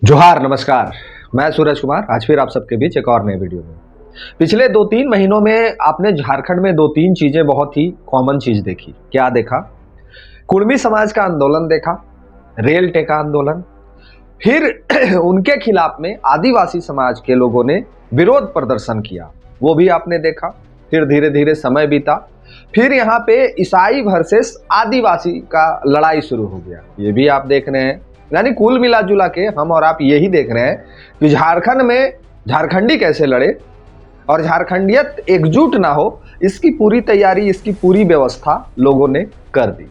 जोहार, नमस्कार। मैं सूरज कुमार आज फिर आप सबके बीच एक और नए वीडियो में। पिछले 2-3 महीनों में आपने झारखंड में 2-3 चीजें बहुत ही कॉमन चीज देखी। क्या देखा? कुर्मी समाज का आंदोलन देखा, रेल टेका आंदोलन, फिर उनके खिलाफ में आदिवासी समाज के लोगों ने विरोध प्रदर्शन किया, वो भी आपने देखा। फिर धीरे धीरे समय बीता, फिर यहाँ पे ईसाई वर्सेस आदिवासी का लड़ाई शुरू हो गया, ये भी आप देख रहे हैं। यानी कुल मिला जुला के हम और आप यही देख रहे हैं कि झारखंड में झारखंडी कैसे लड़े और झारखंडियत एकजुट ना हो, इसकी पूरी तैयारी, इसकी पूरी व्यवस्था लोगों ने कर दी।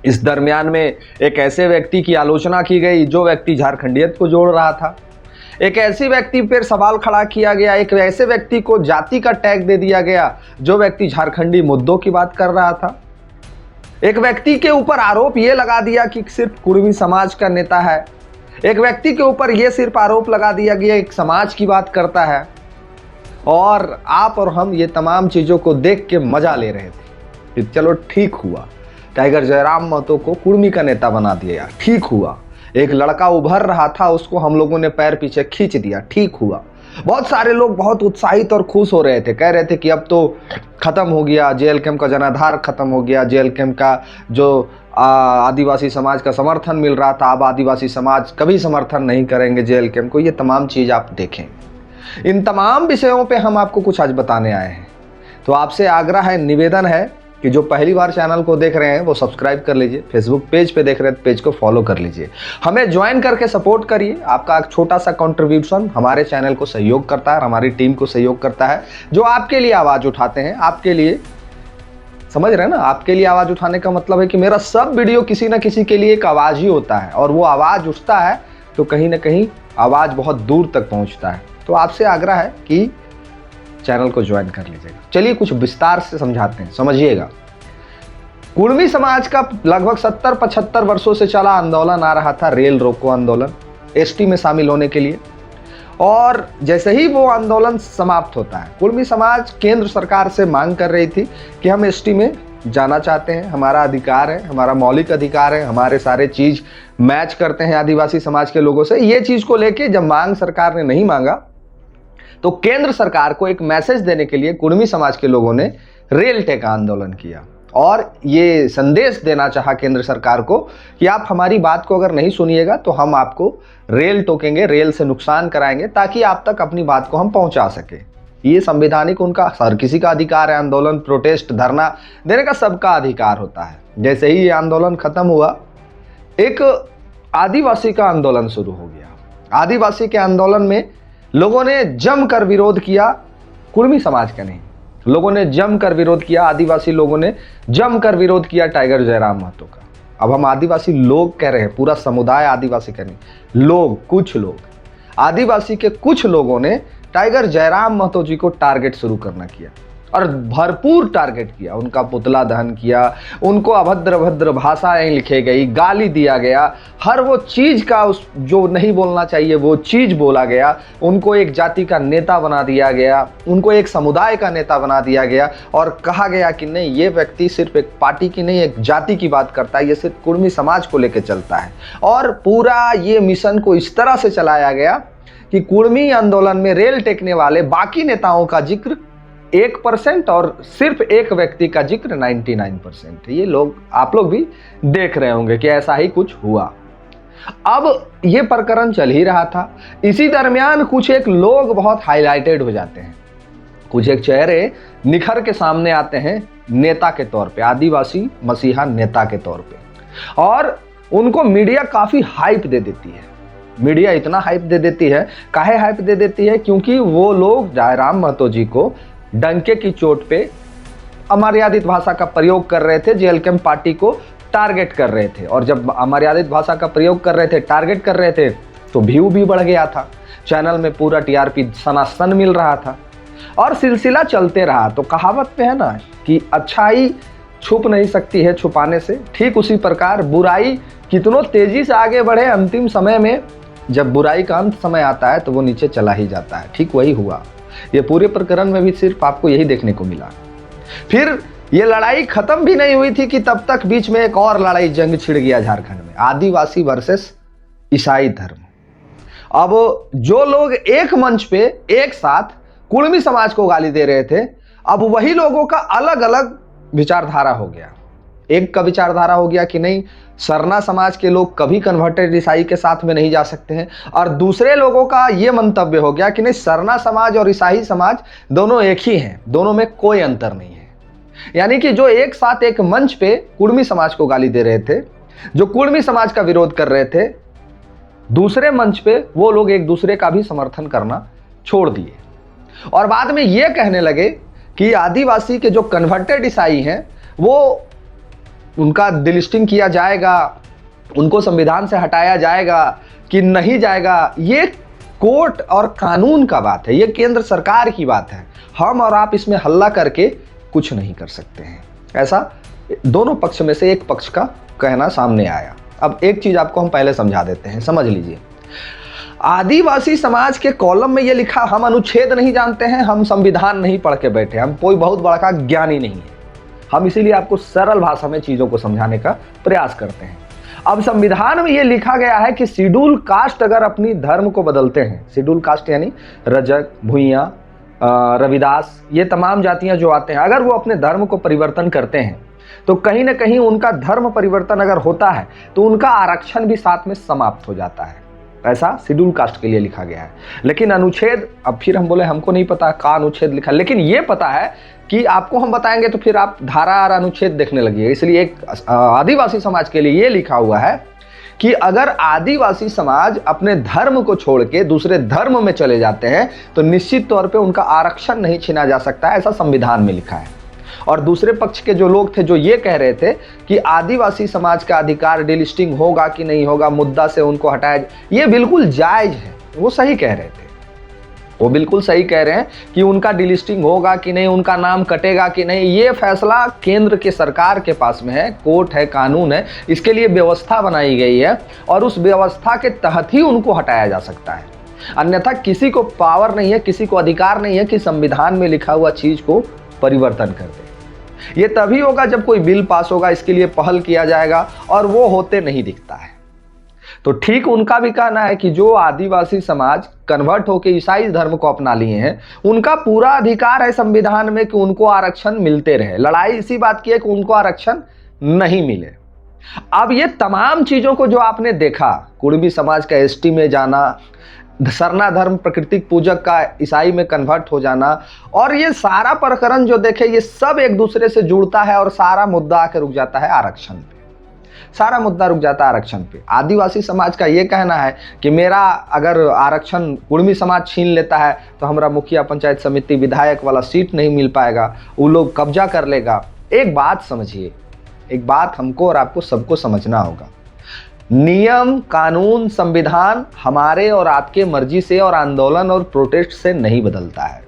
इस दरमियान में एक ऐसे व्यक्ति की आलोचना की गई जो व्यक्ति झारखंडियत को जोड़ रहा था। एक ऐसी व्यक्ति पर सवाल खड़ा किया गया, एक ऐसे व्यक्ति को जाति का टैग दे दिया गया जो व्यक्ति झारखंडी मुद्दों की बात कर रहा था। एक व्यक्ति के ऊपर आरोप यह लगा दिया कि सिर्फ कुर्मी समाज का नेता है। एक व्यक्ति के ऊपर यह सिर्फ आरोप लगा दिया गया एक समाज की बात करता है। और आप और हम ये तमाम चीज़ों को देख के मजा ले रहे थे कि चलो ठीक हुआ, टाइगर जयराम महतो को कुर्मी का नेता बना दिया, ठीक हुआ। एक लड़का उभर रहा था, उसको हम लोगों ने पैर पीछे खींच दिया, ठीक हुआ। बहुत सारे लोग बहुत उत्साहित और खुश हो रहे थे, कह रहे थे कि अब तो खत्म हो गया, जेएल कैंप का जनाधार खत्म हो गया, जेएल कैंप का जो आदिवासी समाज का समर्थन मिल रहा था, अब आदिवासी समाज कभी समर्थन नहीं करेंगे जेएल कैंप को। ये तमाम चीज़ आप देखें, इन तमाम विषयों पे हम आपको कुछ आज बताने आए हैं। तो आपसे आग्रह है, निवेदन है कि जो पहली बार चैनल को देख रहे हैं वो सब्सक्राइब कर लीजिए, फेसबुक पेज पे देख रहे हैं पेज को फॉलो कर लीजिए, हमें ज्वाइन करके सपोर्ट करिए। आपका एक छोटा सा कंट्रीब्यूशन हमारे चैनल को सहयोग करता है, हमारी टीम को सहयोग करता है, जो आपके लिए आवाज़ उठाते हैं। आपके लिए, समझ रहे हैं ना, आपके लिए आवाज़ उठाने का मतलब है कि मेरा सब वीडियो किसी ना किसी के लिए एक आवाज़ ही होता है, और वो आवाज़ उठता है तो कहीं ना कहीं आवाज़ बहुत दूर तक पहुँचता है। तो आपसे आग्रह है कि चैनल को ज्वाइन कर लीजिएगा। चलिए कुछ विस्तार से समझाते हैं, समझिएगा। कुर्मी समाज का लगभग 70-75 वर्षों से चला आंदोलन आ रहा था, रेल रोको आंदोलन, एसटी में शामिल होने के लिए। और जैसे ही वो आंदोलन समाप्त होता है, कुर्मी समाज केंद्र सरकार से मांग कर रही थी कि हम एसटी में जाना चाहते हैं, हमारा अधिकार है, हमारा मौलिक अधिकार है, हमारे सारे चीज मैच करते हैं आदिवासी समाज के लोगों से। ये चीज को लेके जब मांग सरकार ने नहीं मांगा तो केंद्र सरकार को एक मैसेज देने के लिए कुर्मी समाज के लोगों ने रेल टेका आंदोलन किया और ये संदेश देना चाहा केंद्र सरकार को कि आप हमारी बात को अगर नहीं सुनिएगा तो हम आपको रेल टोकेंगे, रेल से नुकसान कराएंगे, ताकि आप तक अपनी बात को हम पहुंचा सके। ये संवैधानिक उनका हर किसी का अधिकार है, आंदोलन, प्रोटेस्ट, धरना देने का सबका अधिकार होता है। जैसे ही ये आंदोलन खत्म हुआ, एक आदिवासी का आंदोलन शुरू हो गया। आदिवासी के आंदोलन में लोगों ने जमकर विरोध किया, कुर्मी समाज का नहीं, लोगों ने जमकर विरोध किया, आदिवासी लोगों ने जमकर विरोध किया टाइगर जयराम महतो का। अब हम आदिवासी लोग कह रहे हैं, पूरा समुदाय आदिवासी का नहीं, लोग, कुछ लोग, आदिवासी के कुछ लोगों ने टाइगर जयराम महतो जी को टारगेट शुरू करना किया और भरपूर टारगेट किया। उनका पुतला दहन किया, उनको अभद्र भद्र भाषाएं लिखे गई, गाली दिया गया, हर वो चीज का जो नहीं बोलना चाहिए वो चीज बोला गया। उनको एक जाति का नेता बना दिया गया, उनको एक समुदाय का नेता बना दिया गया और कहा गया कि नहीं, ये व्यक्ति सिर्फ एक पार्टी की नहीं, एक जाति की बात करता है, ये सिर्फ कुर्मी समाज को लेकर चलता है। और पूरा ये मिशन को इस तरह से चलाया गया कि कुर्मी आंदोलन में रेल टेकने वाले बाकी नेताओं का जिक्र 1% और सिर्फ एक व्यक्ति का जिक्र 99%। ये लोग, आप लोग भी देख रहे होंगे कि ऐसा ही कुछ हुआ। अब ये प्रकरण चल ही रहा था, इसी दरमियान कुछ एक लोग बहुत हाईलाइटेड हो जाते हैं, कुछ एक चेहरे निखर के सामने आते हैं नेता के तौर पे, आदिवासी मसीहा नेता के तौर पे, और उनको मीडिया काफी हाइप दे देती है। मीडिया इतना हाइप दे देती है, काहे हाइप दे देती है? क्योंकि वो लोग जयराम महतो जी को डंके की चोट पे अमर्यादित भाषा का प्रयोग कर रहे थे, जेएल कैंप पार्टी को टारगेट कर रहे थे। और जब अमर्यादित भाषा का प्रयोग कर रहे थे, टारगेट कर रहे थे, तो व्यू भी बढ़ गया था, चैनल में पूरा टीआरपी सनासन मिल रहा था और सिलसिला चलते रहा। तो कहावत पे है ना कि अच्छाई छुप नहीं सकती है छुपाने से, ठीक उसी प्रकार बुराई कितनों तेजी से आगे बढ़े, अंतिम समय में जब बुराई का अंत समय आता है तो वो नीचे चला ही जाता है। ठीक वही हुआ, ये पूरे प्रकरण में भी सिर्फ आपको यही देखने को मिला। फिर ये लड़ाई खत्म भी नहीं हुई थी कि तब तक बीच में एक और लड़ाई, जंग छिड़ गया झारखंड में, आदिवासी वर्सेस ईसाई धर्म। अब जो लोग एक मंच पे एक साथ कुर्मी समाज को गाली दे रहे थे, अब वही लोगों का अलग अलग विचारधारा हो गया। एक का विचारधारा हो गया कि नहीं, सरना समाज के लोग कभी कन्वर्टेड ईसाई के साथ में नहीं जा सकते हैं, और दूसरे लोगों का यह मंतव्य हो गया कि नहीं, सरना समाज और ईसाई समाज दोनों एक ही हैं, दोनों में कोई अंतर नहीं है। यानी कि जो एक साथ एक मंच पे कुर्मी समाज को गाली दे रहे थे, जो कुर्मी समाज का विरोध कर रहे थे, दूसरे मंच पे वो लोग एक दूसरे का भी समर्थन करना छोड़ दिए और बाद में ये कहने लगे कि आदिवासी के जो कन्वर्टेड ईसाई हैं वो उनका डिलिस्टिंग किया जाएगा, उनको संविधान से हटाया जाएगा कि नहीं जाएगा। ये कोर्ट और कानून का बात है, ये केंद्र सरकार की बात है, हम और आप इसमें हल्ला करके कुछ नहीं कर सकते हैं। ऐसा दोनों पक्ष में से एक पक्ष का कहना सामने आया। अब एक चीज आपको हम पहले समझा देते हैं, समझ लीजिए। आदिवासी समाज के कॉलम में ये लिखा, हम अनुच्छेद नहीं जानते हैं, हम संविधान नहीं पढ़ के बैठे, हम कोई बहुत बड़ा ज्ञानी नहीं है, हम इसीलिए आपको सरल भाषा में चीजों को समझाने का प्रयास करते हैं। अब संविधान में यह लिखा गया है कि शेड्यूल कास्ट अगर अपनी धर्म को बदलते हैं, शेड्यूल कास्ट यानी रजक, भुइयां, रविदास, ये तमाम जातियां जो आते हैं, अगर वो अपने धर्म को परिवर्तन करते हैं तो कहीं ना कहीं उनका धर्म परिवर्तन अगर होता है तो उनका आरक्षण भी साथ में समाप्त हो जाता है। ऐसा शेड्यूल कास्ट के लिए लिखा गया है। लेकिन अनुच्छेद, अब फिर हम बोले हमको नहीं पता का अनुच्छेद लिखा, लेकिन ये पता है कि आपको हम बताएंगे तो फिर आप धारा और अनुच्छेद देखने लगिए। इसलिए एक आदिवासी समाज के लिए ये लिखा हुआ है कि अगर आदिवासी समाज अपने धर्म को छोड़ के दूसरे धर्म में चले जाते हैं तो निश्चित तौर पे उनका आरक्षण नहीं छीना जा सकता है, ऐसा संविधान में लिखा है। और दूसरे पक्ष के जो लोग थे जो ये कह रहे थे कि आदिवासी समाज का अधिकार डिलिस्टिंग होगा कि नहीं होगा, मुद्दा से उनको हटाया, ये बिल्कुल जायज है, वो सही कह रहे थे, वो बिल्कुल सही कह रहे हैं कि उनका डिलिस्टिंग होगा कि नहीं, उनका नाम कटेगा कि नहीं, ये फैसला केंद्र के सरकार के पास में है, कोर्ट है, कानून है, इसके लिए व्यवस्था बनाई गई है और उस व्यवस्था के तहत ही उनको हटाया जा सकता है। अन्यथा किसी को पावर नहीं है, किसी को अधिकार नहीं है कि संविधान में लिखा हुआ चीज को परिवर्तन कर दे। ये तभी होगा जब कोई बिल पास होगा, इसके लिए पहल किया जाएगा और वो होते नहीं दिखता है। तो ठीक उनका भी कहना है कि जो आदिवासी समाज कन्वर्ट होकर ईसाई धर्म को अपना लिए हैं, उनका पूरा अधिकार है संविधान में कि उनको आरक्षण मिलते रहे। लड़ाई इसी बात की है कि उनको आरक्षण नहीं मिले। अब ये तमाम चीजों को जो आपने देखा, कुर्मी समाज का एसटी में जाना, सरना धर्म प्रकृतिक पूजक का ईसाई में कन्वर्ट हो जाना, और ये सारा प्रकरण जो देखे, ये सब एक दूसरे से जुड़ता है और सारा मुद्दा आकर रुक जाता है आरक्षण पे। सारा मुद्दा रुक जाता है आरक्षण पे। आदिवासी समाज का ये कहना है कि मेरा अगर आरक्षण कुर्मी समाज छीन लेता है तो हमारा मुखिया, पंचायत समिति, विधायक वाला सीट नहीं मिल पाएगा, वो लोग कब्जा कर लेगा। एक बात समझिए, एक बात हमको और आपको सबको समझना होगा, नियम, कानून, संविधान हमारे और आपके मर्जी से और आंदोलन और प्रोटेस्ट से नहीं बदलता है।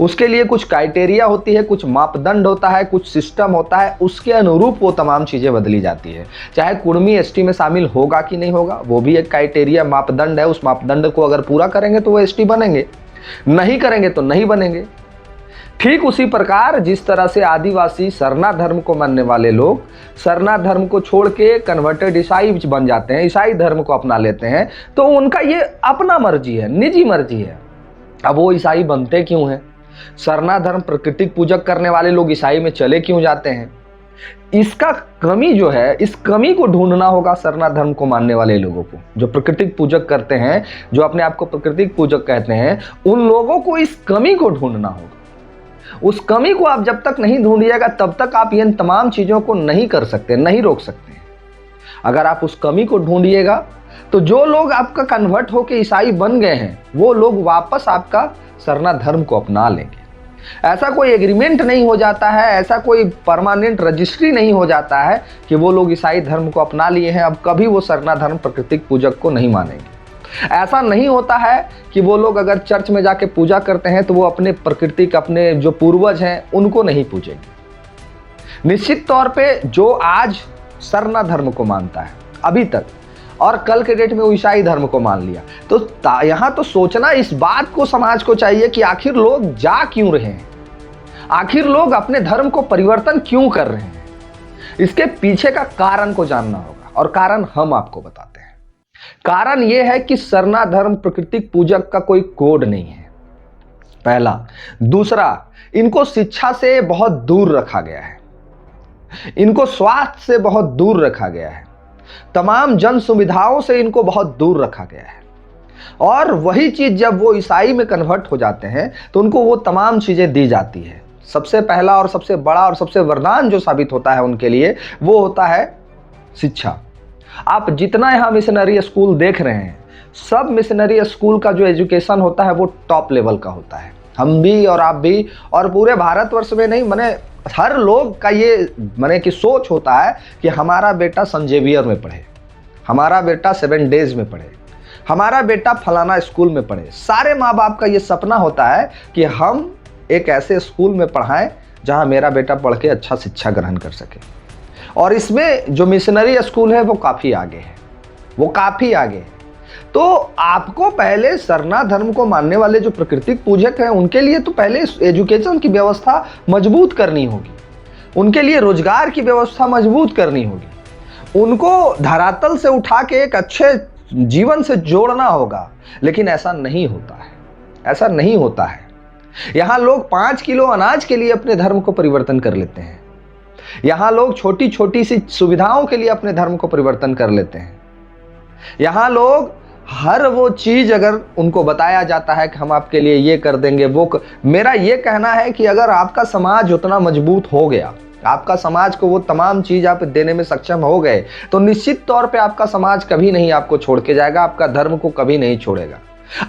उसके लिए कुछ क्राइटेरिया होती है, कुछ मापदंड होता है, कुछ सिस्टम होता है, उसके अनुरूप वो तमाम चीजें बदली जाती है। चाहे कुर्मी एसटी में शामिल होगा कि नहीं होगा, वो भी एक क्राइटेरिया, मापदंड है। उस मापदंड को अगर पूरा करेंगे तो वो एसटी बनेंगे, नहीं करेंगे तो नहीं बनेंगे। ठीक उसी प्रकार जिस तरह से आदिवासी सरना धर्म को मानने वाले लोग सरना धर्म को छोड़ के कन्वर्टेड ईसाई बन जाते हैं, ईसाई धर्म को अपना लेते हैं, तो उनका ये अपना मर्जी है, निजी मर्जी है। अब वो ईसाई बनते क्यों हैं? सरना धर्म प्रकृतिक पूजक करने वाले लोग ईसाई में चले क्यों जाते हैं? इसका कमी जो है, इस कमी को ढूंढना होगा सरना धर्म को मानने वाले लोगों को, जो प्रकृतिक पूजक करते हैं, जो अपने आप को प्रकृतिक पूजक कहते हैं, उन लोगों को इस कमी को ढूंढना होगा। उस कमी को आप जब तक नहीं ढूंढिएगा तब तक आप इन तमाम चीजों को नहीं कर सकते, नहीं रोक सकते। अगर आप उस कमी को ढूंढिएगा तो जो लोग आपका कन्वर्ट होकर ईसाई बन गए हैं वो लोग वापस आपका सरना धर्म को अपना लेंगे। ऐसा कोई एग्रीमेंट नहीं हो जाता है, ऐसा कोई परमानेंट रजिस्ट्री नहीं हो जाता है कि वो लोग ईसाई धर्म को अपना लिए हैं, अब कभी वो सरना धर्म प्रकृतिक पूजक को नहीं मानेंगे। ऐसा नहीं होता है कि वो लोग अगर चर्च में जाके पूजा करते हैं तो वो अपने प्रकृतिक, अपने जो पूर्वज हैं उनको नहीं पूजेंगे। निश्चित तौर पे जो आज सरना धर्म को मानता है अभी तक, और कल के डेट में वो ईसाई धर्म को मान लिया, तो यहाँ तो सोचना इस बात को समाज को चाहिए कि आखिर लोग जा क्यों रहे हैं, आखिर लोग अपने धर्म को परिवर्तन क्यों कर रहे हैं। इसके पीछे का कारण को जानना होगा और कारण हम आपको बताते हैं। कारण यह है कि सरना धर्म प्राकृतिक पूजक का कोई कोड नहीं है, पहला। दूसरा, इनको शिक्षा से बहुत दूर रखा गया है, इनको स्वास्थ्य से बहुत दूर रखा गया है, तमाम जन सुविधाओं से इनको बहुत दूर रखा गया है। और वही चीज जब वो ईसाई में कन्वर्ट हो जाते हैं तो उनको वो तमाम चीजें दी जाती है। सबसे पहला और सबसे बड़ा और सबसे वरदान जो साबित होता है उनके लिए वो होता है शिक्षा। आप जितना यहाँ मिशनरी स्कूल देख रहे हैं, सब मिशनरी स्कूल का जो एजुकेशन होता है वो टॉप लेवल का होता है। हम भी और आप भी, और पूरे भारतवर्ष में नहीं, माने हर लोग का ये माने कि सोच होता है कि हमारा बेटा सेंट जेवियर में पढ़े, हमारा बेटा 7 डेज में पढ़े, हमारा बेटा फलाना स्कूल में पढ़े। सारे माँ बाप का ये सपना होता है कि हम एक ऐसे स्कूल में पढ़ाएं जहां मेरा बेटा पढ़ के अच्छा शिक्षा ग्रहण कर सके। और इसमें जो मिशनरी स्कूल है वो काफ़ी आगे है, वो काफ़ी आगे है। तो आपको पहले सरना धर्म को मानने वाले जो प्राकृतिक पूजक हैं उनके लिए तो पहले एजुकेशन की व्यवस्था मजबूत करनी होगी, उनके लिए रोजगार की व्यवस्था मजबूत करनी होगी, उनको धरातल से उठा के एक अच्छे जीवन से जोड़ना होगा। लेकिन ऐसा नहीं होता है, ऐसा नहीं होता है। यहां लोग 5 किलो अनाज के लिए अपने धर्म को परिवर्तन कर लेते हैं, यहां लोग छोटी छोटी सी सुविधाओं के लिए अपने धर्म को परिवर्तन कर लेते हैं। यहां लोग हर वो चीज अगर उनको बताया जाता है कि हम आपके लिए ये कर देंगे मेरा ये कहना है कि अगर आपका समाज उतना मजबूत हो गया, आपका समाज को वो तमाम चीज आप देने में सक्षम हो गए, तो निश्चित तौर पे आपका समाज कभी नहीं आपको छोड़ के जाएगा, आपका धर्म को कभी नहीं छोड़ेगा।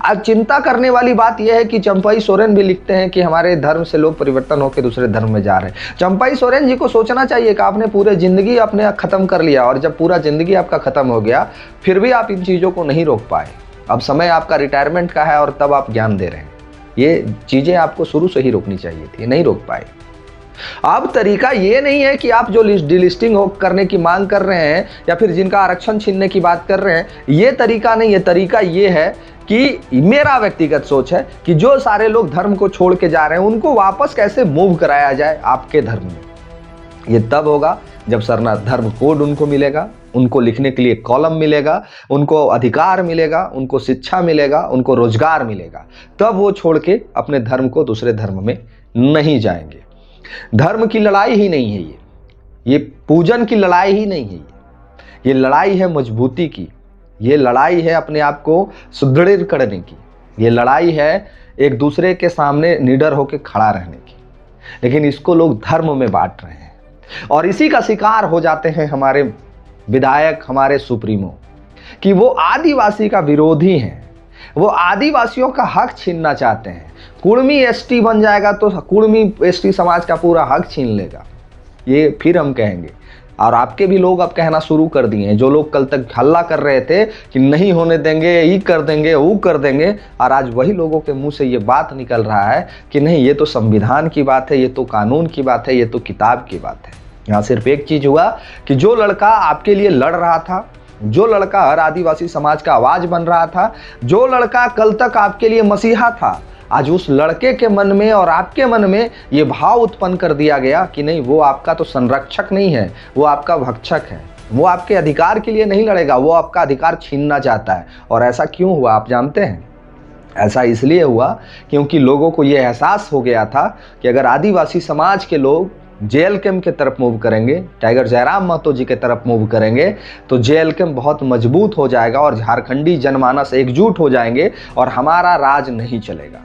अब चिंता करने वाली बात यह है कि चंपाई सोरेन भी लिखते हैं कि हमारे धर्म से लोग परिवर्तन होकर दूसरे धर्म में जा रहे हैं। चंपाई सोरेन जी को सोचना चाहिए कि आपने पूरे जिंदगी अपने खत्म कर लिया, और जब पूरा जिंदगी आपका खत्म हो गया फिर भी आप इन चीजों को नहीं रोक पाए। अब समय आपका रिटायरमेंट का है और तब आप ज्ञान दे रहे हैं। ये चीजें आपको शुरू से ही रोकनी चाहिए थी, नहीं रोक पाए। अब तरीका ये नहीं है कि आप जो डिलिस्टिंग करने की मांग कर रहे हैं या फिर जिनका आरक्षण छीनने की बात कर रहे हैं, ये तरीका नहीं है। तरीका ये है कि मेरा व्यक्तिगत सोच है कि जो सारे लोग धर्म को छोड़ के जा रहे हैं उनको वापस कैसे मूव कराया जाए आपके धर्म में। ये तब होगा जब सरना धर्म कोड उनको मिलेगा, उनको लिखने के लिए कॉलम मिलेगा, उनको अधिकार मिलेगा, उनको शिक्षा मिलेगा, उनको रोजगार मिलेगा, तब वो छोड़ के अपने धर्म को दूसरे धर्म में नहीं जाएंगे। धर्म की लड़ाई ही नहीं है ये पूजन की लड़ाई ही नहीं है, ये लड़ाई है मजबूती की, ये लड़ाई है अपने आप को सुदृढ़ करने की, ये लड़ाई है एक दूसरे के सामने निडर होकर खड़ा रहने की। लेकिन इसको लोग धर्म में बांट रहे हैं और इसी का शिकार हो जाते हैं हमारे विधायक, हमारे सुप्रीमो, कि वो आदिवासी का विरोधी हैं, वो आदिवासियों का हक छीनना चाहते हैं। कुर्मी एसटी बन जाएगा तो कुर्मी एसटी समाज का पूरा हक छीन लेगा, ये फिर हम कहेंगे। और आपके भी लोग अब कहना शुरू कर दिए हैं, जो लोग कल तक हल्ला कर रहे थे कि नहीं होने देंगे, ये कर देंगे, वो कर देंगे, और आज वही लोगों के मुंह से ये बात निकल रहा है कि नहीं, ये तो संविधान की बात है, ये तो कानून की बात है, ये तो किताब की बात है। यहाँ सिर्फ एक चीज हुआ कि जो लड़का आपके लिए लड़ रहा था, जो लड़का हर आदिवासी समाज का आवाज बन रहा था, जो लड़का कल तक आपके लिए मसीहा था, आज उस लड़के के मन में और आपके मन में ये भाव उत्पन्न कर दिया गया कि नहीं, वो आपका तो संरक्षक नहीं है, वो आपका भक्षक है, वो आपके अधिकार के लिए नहीं लड़ेगा, वो आपका अधिकार छीनना चाहता है। और ऐसा क्यों हुआ आप जानते हैं? ऐसा इसलिए हुआ क्योंकि लोगों को ये एहसास हो गया था कि अगर आदिवासी समाज के लोग जेएल कैम्प की तरफ मूव करेंगे, टाइगर जयराम महतो जी के तरफ मूव करेंगे, तो जेएल कैम्प बहुत मजबूत हो जाएगा और झारखंडी जनमानस एकजुट हो जाएंगे और हमारा राज नहीं चलेगा।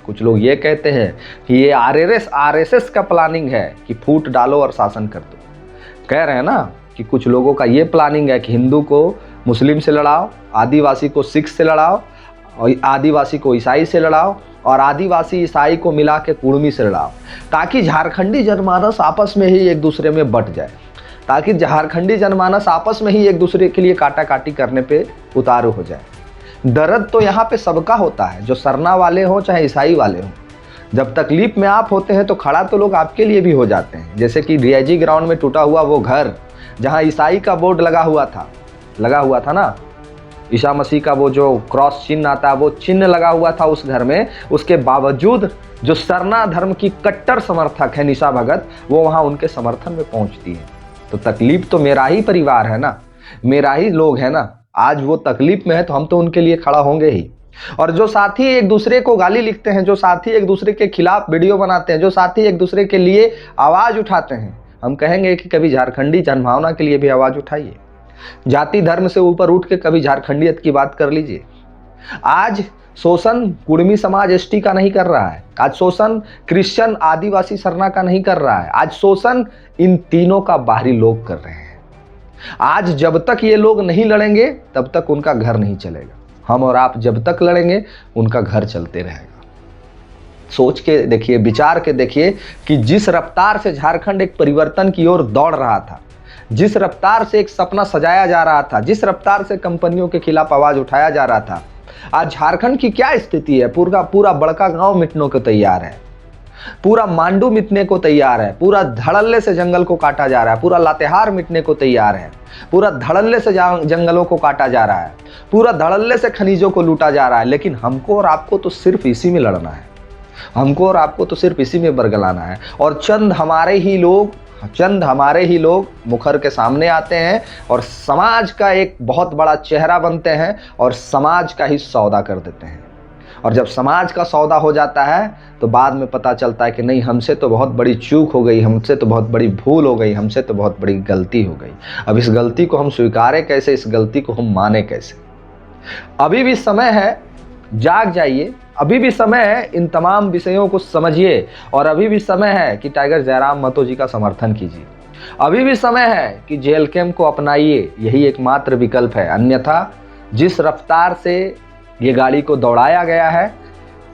कुछ लोग ये कहते हैं कि ये आरएसएस का प्लानिंग है कि फूट डालो और शासन कर दो। कह रहे हैं ना कि कुछ लोगों का ये प्लानिंग है कि हिंदू को मुस्लिम से लड़ाओ, आदिवासी को सिख से लड़ाओ, और आदिवासी को ईसाई से लड़ाओ, और आदिवासी ईसाई को मिला के कुर्मी से लड़ाओ, ताकि झारखंडी जनमानस आपस में ही एक दूसरे में बट जाए, ताकि झारखंडी जनमानस आपस में ही एक दूसरे के लिए काटा काटी करने पे उतारू हो जाए। दर्द तो यहाँ पे सबका होता है, जो सरना वाले हो चाहे ईसाई वाले हो। जब तकलीफ में आप होते हैं तो खड़ा तो लोग आपके लिए भी हो जाते हैं। जैसे कि डीआईजी ग्राउंड में टूटा हुआ वो घर जहाँ ईसाई का बोर्ड लगा हुआ था ना, ईसा मसीह का वो जो क्रॉस चिन्ह आता है, वो चिन्ह लगा हुआ था उस घर में। उसके बावजूद जो सरना धर्म की कट्टर समर्थक है निशा भगत, वो वहाँ उनके समर्थन में पहुँचती है। तो तकलीफ तो मेरा ही परिवार है ना, मेरा ही लोग है ना, आज वो तकलीफ में है तो हम तो उनके लिए खड़ा होंगे ही। और जो साथी एक दूसरे को गाली लिखते हैं, जो साथी एक दूसरे के खिलाफ वीडियो बनाते हैं, जो साथी एक दूसरे के लिए आवाज उठाते हैं, हम कहेंगे कि कभी झारखंडी जनभावना के लिए भी आवाज उठाइए। जाति धर्म से ऊपर उठ के कभी झारखंडियत की बात कर लीजिए। आज शोषण कुर्मी समाज एसटी का नहीं कर रहा है, आज शोषण क्रिश्चियन आदिवासी सरना का नहीं कर रहा है, आज शोषण इन तीनों का बाहरी लोग कर रहे हैं। आज जब तक ये लोग नहीं लड़ेंगे तब तक उनका घर नहीं चलेगा। हम और आप जब तक लड़ेंगे उनका घर चलते रहेगा। सोच के देखिए, विचार के देखिए कि जिस रफ्तार से झारखंड एक परिवर्तन की ओर दौड़ रहा था, जिस रफ्तार से एक सपना सजाया जा रहा था, जिस रफ्तार से कंपनियों के खिलाफ आवाज उठाया जा रहा था, आज झारखंड की क्या स्थिति है। पूरा बड़का गांव मिटने को तैयार है, पूरा मांडू मिटने को तैयार है, पूरा धड़ल्ले से जंगल को काटा जा रहा है, पूरा लातेहार मिटने को तैयार है, पूरा धड़ल्ले से जंगलों को काटा जा रहा है, पूरा धड़ल्ले से खनिजों को लूटा जा रहा है। लेकिन हमको और आपको तो सिर्फ इसी में लड़ना है, हमको और आपको तो सिर्फ इसी में बरगलाना है। और चंद हमारे ही लोग मुखर के सामने आते हैं और समाज का एक बहुत बड़ा चेहरा बनते हैं और समाज का ही सौदा कर देते हैं। और जब समाज का सौदा हो जाता है तो बाद में पता चलता है कि नहीं, हमसे तो बहुत बड़ी चूक हो गई, हमसे तो बहुत बड़ी भूल हो गई, हमसे तो बहुत बड़ी गलती हो गई। अब इस गलती को हम स्वीकारें कैसे, इस गलती को हम माने कैसे। अभी भी समय है, जाग जाइए, अभी भी समय है, इन तमाम विषयों को समझिए। और अभी भी समय है कि टाइगर जयराम महतो जी का समर्थन कीजिए। अभी भी समय है कि जेल कैंप को अपनाइए, यही एकमात्र विकल्प है। अन्यथा जिस रफ्तार से ये गाड़ी को दौड़ाया गया है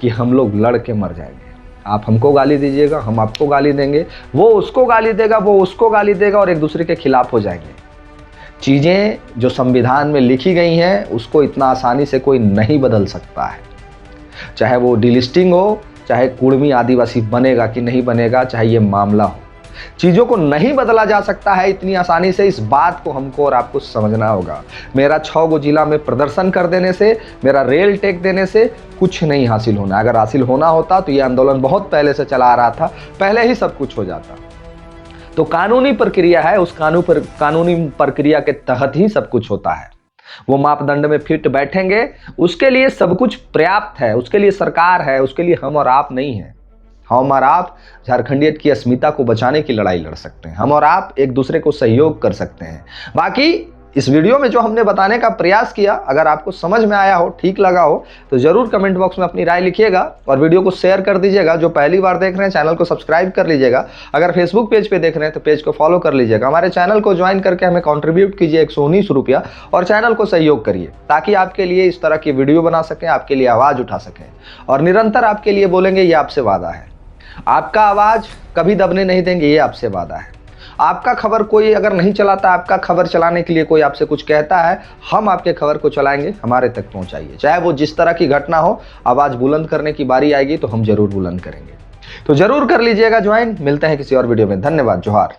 कि हम लोग लड़ के मर जाएंगे। आप हमको गाली दीजिएगा, हम आपको गाली देंगे, वो उसको गाली देगा, वो उसको गाली देगा और एक दूसरे के खिलाफ हो जाएंगे। चीज़ें जो संविधान में लिखी गई हैं उसको इतना आसानी से कोई नहीं बदल सकता है। चाहे वो डिलिस्टिंग हो, चाहे कुर्मी आदिवासी बनेगा कि नहीं बनेगा, चाहे ये मामला हो, चीज़ों को नहीं बदला जा सकता है इतनी आसानी से। इस बात को हमको और आपको समझना होगा। मेरा 6 गो जिला में प्रदर्शन कर देने से, मेरा रेल टेक देने से कुछ नहीं हासिल होना। अगर हासिल होना होता तो ये आंदोलन बहुत पहले से चला आ रहा था, पहले ही सब कुछ हो जाता। तो कानूनी प्रक्रिया है, उस कानूनी प्रक्रिया के तहत ही सब कुछ होता है। वो मापदंड में फिट बैठेंगे, उसके लिए सब कुछ पर्याप्त है, उसके लिए सरकार है, उसके लिए हम और आप नहीं है। हम और आप झारखंडियत की अस्मिता को बचाने की लड़ाई लड़ सकते हैं, हम और आप एक दूसरे को सहयोग कर सकते हैं। बाकी इस वीडियो में जो हमने बताने का प्रयास किया, अगर आपको समझ में आया हो, ठीक लगा हो, तो जरूर कमेंट बॉक्स में अपनी राय लिखिएगा और वीडियो को शेयर कर दीजिएगा। जो पहली बार देख रहे हैं चैनल को सब्सक्राइब कर लीजिएगा। अगर फेसबुक पेज पे देख रहे हैं तो पेज को फॉलो कर लीजिएगा। हमारे चैनल को ज्वाइन करके हमें कॉन्ट्रीब्यूट कीजिए 119 रुपया और चैनल को सहयोग करिए, ताकि आपके लिए इस तरह की वीडियो बना सकें, आपके लिए आवाज़ उठा सकें और निरंतर आपके लिए बोलेंगे। ये आपसे वादा है, आपका आवाज़ कभी दबने नहीं देंगे, ये आपसे वादा है। आपका खबर कोई अगर नहीं चलाता, आपका खबर चलाने के लिए कोई आपसे कुछ कहता है, हम आपके खबर को चलाएंगे, हमारे तक पहुंचाइए। चाहे वो जिस तरह की घटना हो, आवाज़ बुलंद करने की बारी आएगी तो हम जरूर बुलंद करेंगे। तो जरूर कर लीजिएगा ज्वाइन। मिलते हैं किसी और वीडियो में। धन्यवाद। जोहार।